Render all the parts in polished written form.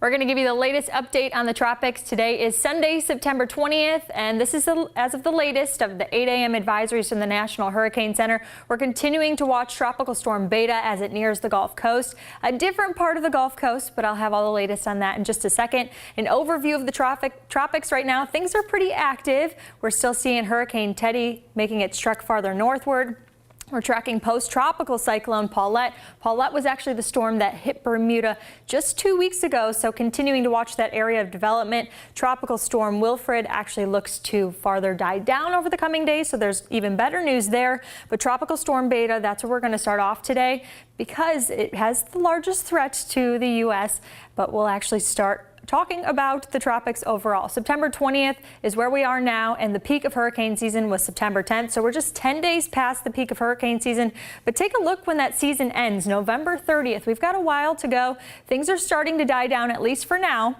We're going to give you the latest update on the tropics. Today is Sunday, September 20th, and this is as of the latest of the 8 a.m. advisories from the National Hurricane Center. We're continuing to watch Tropical Storm Beta as it nears the Gulf Coast, a different part of the Gulf Coast, but I'll have all the latest on that in just a second. An overview of the tropics right now. Things are pretty active. We're still seeing Hurricane Teddy making its trek farther northward. We're tracking post-tropical cyclone Paulette. Paulette was actually the storm that hit Bermuda just 2 weeks ago, so continuing to watch that area of development. Tropical storm Wilfred actually looks to farther die down over the coming days, so there's even better news there. But tropical storm Beta, that's where we're going to start off today because it has the largest threat to the U.S., but we'll actually start talking about the tropics overall. September 20th is where we are now, and the peak of hurricane season was September 10th. So we're just 10 days past the peak of hurricane season. But take a look when that season ends, November 30th. We've got a while to go. Things are starting to die down, at least for now.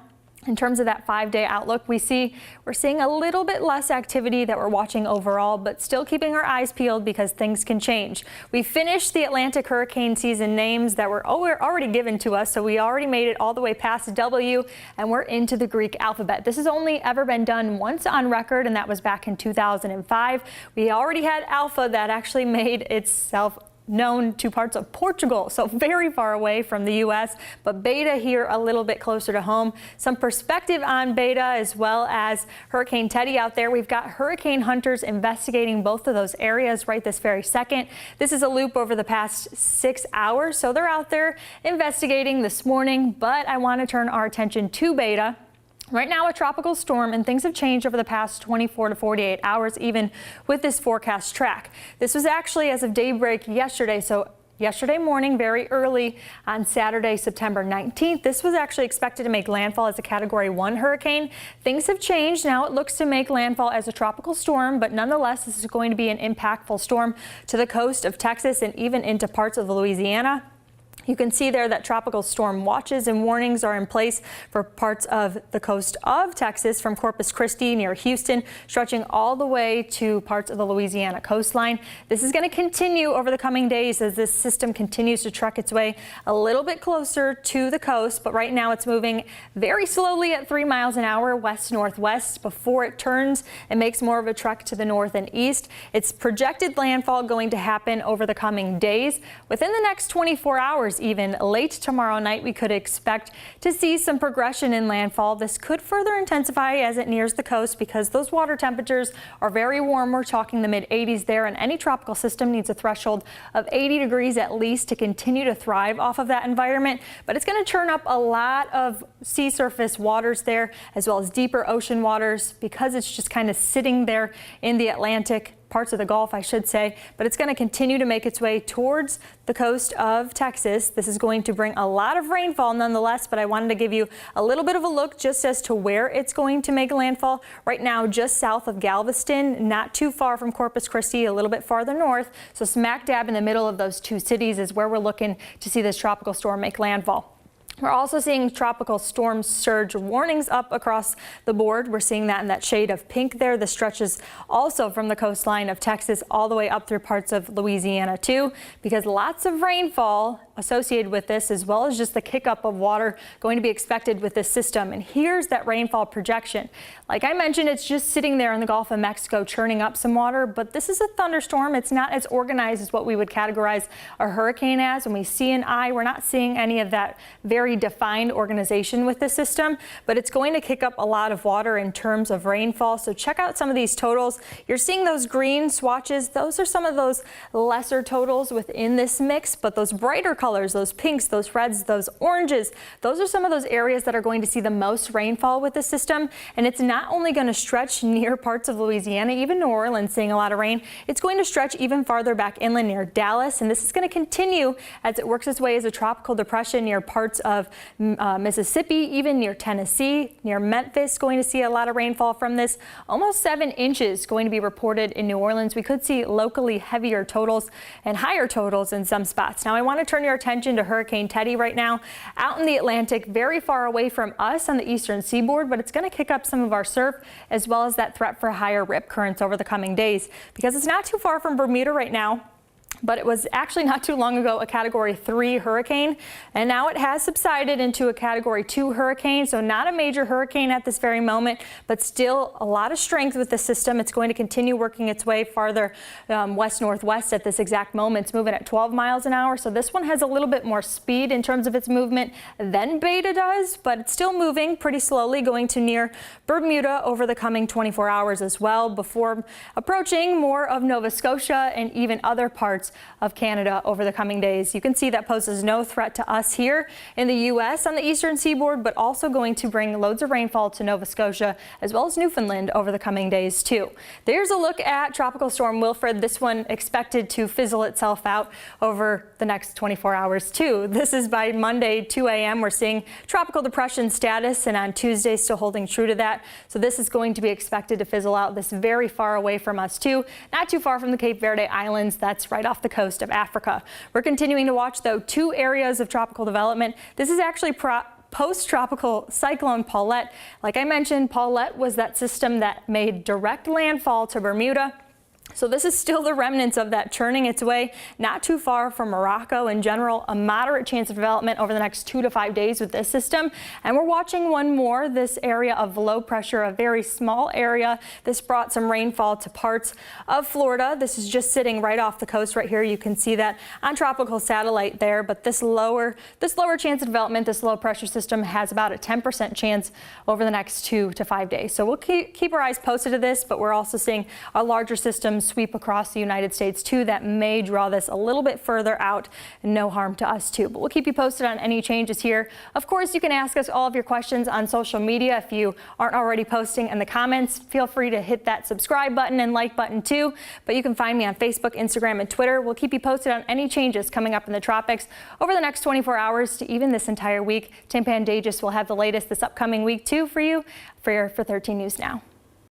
In terms of that 5-day outlook, we're seeing a little bit less activity that we're watching overall, but still keeping our eyes peeled because things can change. We finished the Atlantic hurricane season names that were already given to us, so we already made it all the way past W, and we're into the Greek alphabet. This has only ever been done once on record, and that was back in 2005. We already had Alpha that actually made itself known to parts of Portugal, so very far away from the U.S., but Beta here a little bit closer to home. Some perspective on Beta as well as Hurricane Teddy out there. We've got hurricane hunters investigating both of those areas right this very second. This is a loop over the past 6 hours, so they're out there investigating this morning, but I want to turn our attention to Beta. Right now, a tropical storm, and things have changed over the past 24 to 48 hours, even with this forecast track. This was actually as of daybreak yesterday, so yesterday morning, very early on Saturday, September 19th. This was actually expected to make landfall as a Category 1 hurricane. Things have changed. Now it looks to make landfall as a tropical storm, but nonetheless, this is going to be an impactful storm to the coast of Texas and even into parts of Louisiana. You can see there that tropical storm watches and warnings are in place for parts of the coast of Texas from Corpus Christi near Houston, stretching all the way to parts of the Louisiana coastline. This is going to continue over the coming days as this system continues to trek its way a little bit closer to the coast, but right now it's moving very slowly at 3 miles an hour west-northwest before it turns and makes more of a trek to the north and east. Its projected landfall going to happen over the coming days. Within the next 24 hours, even late tomorrow night, we could expect to see some progression in landfall. This could further intensify as it nears the coast because those water temperatures are very warm. We're talking the mid-80s there, and any tropical system needs a threshold of 80 degrees at least to continue to thrive off of that environment. But it's going to churn up a lot of sea surface waters there, as well as deeper ocean waters, because it's just kind of sitting there in the Atlantic, parts of the Gulf, I should say, but it's going to continue to make its way towards the coast of Texas. This is going to bring a lot of rainfall nonetheless, but I wanted to give you a little bit of a look just as to where it's going to make landfall. Right now, just south of Galveston, not too far from Corpus Christi, a little bit farther north. So smack dab in the middle of those two cities is where we're looking to see this tropical storm make landfall. We're also seeing tropical storm surge warnings up across the board. We're seeing that in that shade of pink there. This stretches also from the coastline of Texas all the way up through parts of Louisiana too, because lots of rainfall associated with this, as well as just the kick up of water going to be expected with this system. And here's that rainfall projection. Like I mentioned, it's just sitting there in the Gulf of Mexico churning up some water, but this is a thunderstorm. It's not as organized as what we would categorize a hurricane as. When we see an eye, we're not seeing any of that very defined organization with this system, but it's going to kick up a lot of water in terms of rainfall. So check out some of these totals. You're seeing those green swatches. Those are some of those lesser totals within this mix, but those brighter colors, those pinks, those reds, those oranges, those are some of those areas that are going to see the most rainfall with the system. And it's not only going to stretch near parts of Louisiana, even New Orleans seeing a lot of rain. It's going to stretch even farther back inland near Dallas, and this is going to continue as it works its way as a tropical depression near parts of Mississippi, even near Tennessee, near Memphis. Going to see a lot of rainfall from this. Almost 7 inches going to be reported in New Orleans. We could see locally heavier totals and higher totals in some spots. Now I want to turn your attention to Hurricane Teddy right now out in the Atlantic, very far away from us on the eastern seaboard, but it's going to kick up some of our surf as well as that threat for higher rip currents over the coming days because it's not too far from Bermuda right now. but it was actually not too long ago a Category 3 hurricane, and now it has subsided into a Category 2 hurricane, so not a major hurricane at this very moment, but still a lot of strength with the system. It's going to continue working its way farther west-northwest at this exact moment. It's moving at 12 miles an hour, so this one has a little bit more speed in terms of its movement than Beta does, but it's still moving pretty slowly, going to near Bermuda over the coming 24 hours as well, before approaching more of Nova Scotia and even other parts of Canada over the coming days. You can see that poses no threat to us here in the U.S. on the eastern seaboard, but also going to bring loads of rainfall to Nova Scotia as well as Newfoundland over the coming days too. There's a look at Tropical Storm Wilfred. This one expected to fizzle itself out over the next 24 hours too. This is by Monday 2 a.m. We're seeing tropical depression status, and on Tuesday still holding true to that. So this is going to be expected to fizzle out this very far away from us too. Not too far from the Cape Verde Islands. That's right off the coast of Africa. We're continuing to watch, though, two areas of tropical development. This is actually post-tropical cyclone Paulette. Like I mentioned, Paulette was that system that made direct landfall to Bermuda. So this is still the remnants of that churning its way not too far from Morocco. In general, a moderate chance of development over the next 2 to 5 days with this system. And we're watching one more, this area of low pressure, a very small area. This brought some rainfall to parts of Florida. This is just sitting right off the coast right here. You can see that on tropical satellite there, but this lower chance of development, this low pressure system has about a 10% chance over the next 2 to 5 days. So we'll keep our eyes posted to this, but we're also seeing a larger system sweep across the United States too that may draw this a little bit further out. No harm to us too, but we'll keep you posted on any changes here. Of course, you can ask us all of your questions on social media. If you aren't already posting in the comments, feel free to hit that subscribe button and like button too. But you can find me on Facebook, Instagram, and Twitter. We'll keep you posted on any changes coming up in the tropics over the next 24 hours to even this entire week. Tim Pandagis will have the latest this upcoming week too for you for 13 News Now.